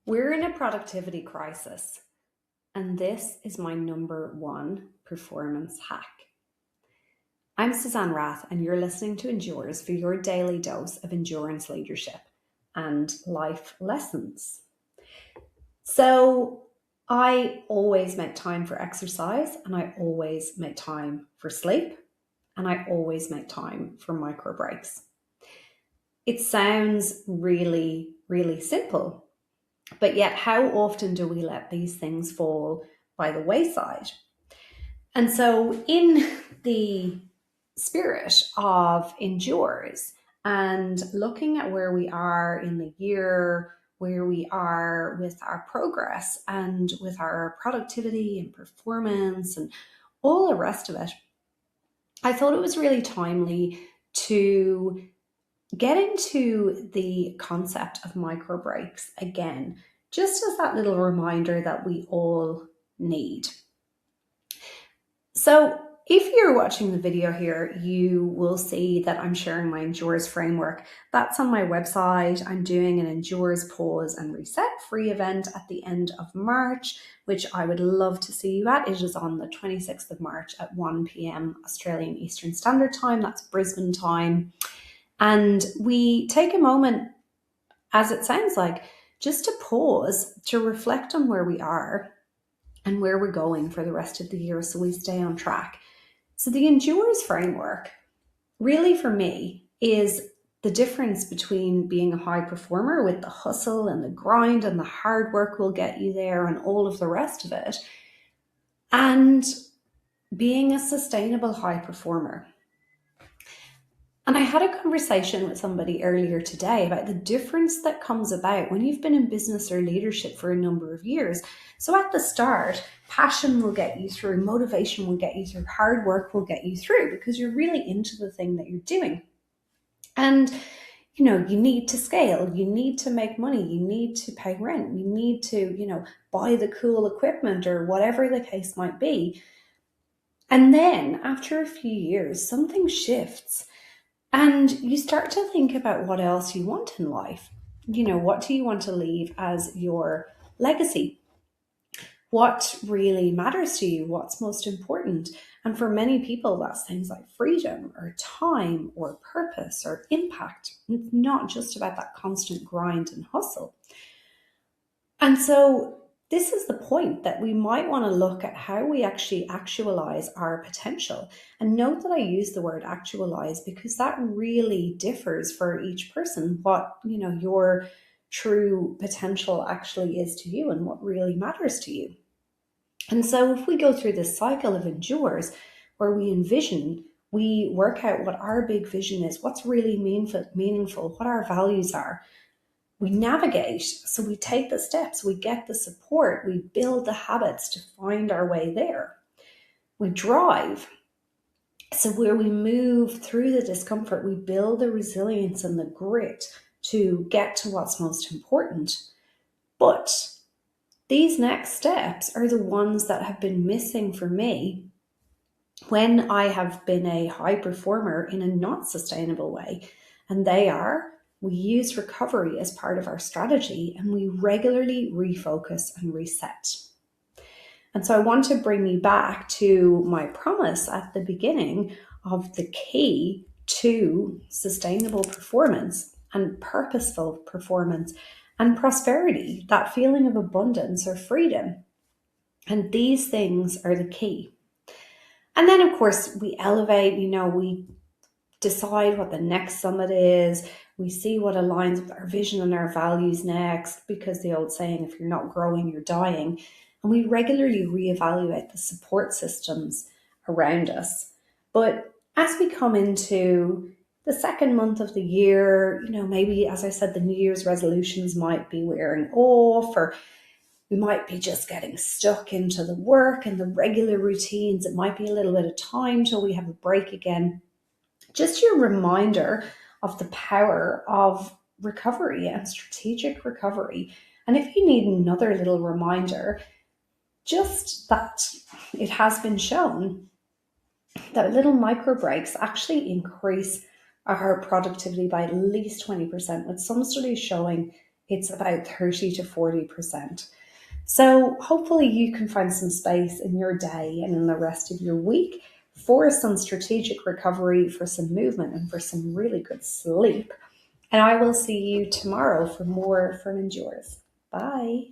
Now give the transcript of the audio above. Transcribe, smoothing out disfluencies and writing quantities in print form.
We're in a productivity crisis, and this is my number one performance hack. I'm Suzanne Rath, and you're listening to Endures for your daily dose of endurance leadership and life lessons. So, I always make time for exercise, and I always make time for sleep, and I always make time for micro breaks. It sounds really, really simple. But yet, how often do we let these things fall by the wayside? And so, in the spirit of Endures and looking at where we are in the year, where we are with our progress and with our productivity and performance and all the rest of it, I thought it was really timely to get into the concept of micro breaks again, just as that little reminder that we all need. So, if you're watching the video here, you will see that I'm sharing my Endures framework. That's on my website. I'm doing an Endures Pause and Reset free event at the end of March, which I would love to see you at. It is on the 26th of March at 1 p.m. Australian Eastern Standard Time. That's Brisbane time. And we take a moment, as it sounds like, just to pause, to reflect on where we are and where we're going for the rest of the year so we stay on track. So the Endures framework, really for me, is the difference between being a high performer with the hustle and the grind and the hard work will get you there and all of the rest of it, and being a sustainable high performer. And I had a conversation with somebody earlier today about the difference that comes about when you've been in business or leadership for a number of years. So at the start, passion will get you through, motivation will get you through, hard work will get you through because you're really into the thing that you're doing. And you need to scale, you need to make money, you need to pay rent, you need to, buy the cool equipment or whatever the case might be. And then after a few years, something shifts. And you start to think about what else you want in life. What do you want to leave as your legacy? What really matters to you? What's most important? And for many people, that's things like freedom or time or purpose or impact. It's not just about that constant grind and hustle. And so this is the point that we might want to look at how we actually actualize our potential. And note that I use the word actualize because that really differs for each person, what, your true potential actually is to you and what really matters to you. And so if we go through this cycle of Endures, where we envision, we work out what our big vision is, what's really meaningful, what our values are, we navigate, so we take the steps, we get the support, we build the habits to find our way there. We drive, so where we move through the discomfort, we build the resilience and the grit to get to what's most important. But these next steps are the ones that have been missing for me when I have been a high performer in a not sustainable way. And they are, we use recovery as part of our strategy and we regularly refocus and reset. And so I want to bring you back to my promise at the beginning of the key to sustainable performance and purposeful performance and prosperity, that feeling of abundance or freedom. And these things are the key. And then, of course, we elevate, we decide what the next summit is. We see what aligns with our vision and our values next, because the old saying, if you're not growing, you're dying. And we regularly reevaluate the support systems around us. But as we come into the second month of the year, maybe, as I said, the New Year's resolutions might be wearing off, or we might be just getting stuck into the work and the regular routines. It might be a little bit of time till we have a break again. Just your reminder of the power of recovery and strategic recovery. And if you need another little reminder, just that it has been shown that little micro breaks actually increase our productivity by at least 20%, with some studies showing it's about 30 to 40%. So hopefully you can find some space in your day and in the rest of your week for some strategic recovery, for some movement, and for some really good sleep. And I will see you tomorrow for more from Endures. Bye.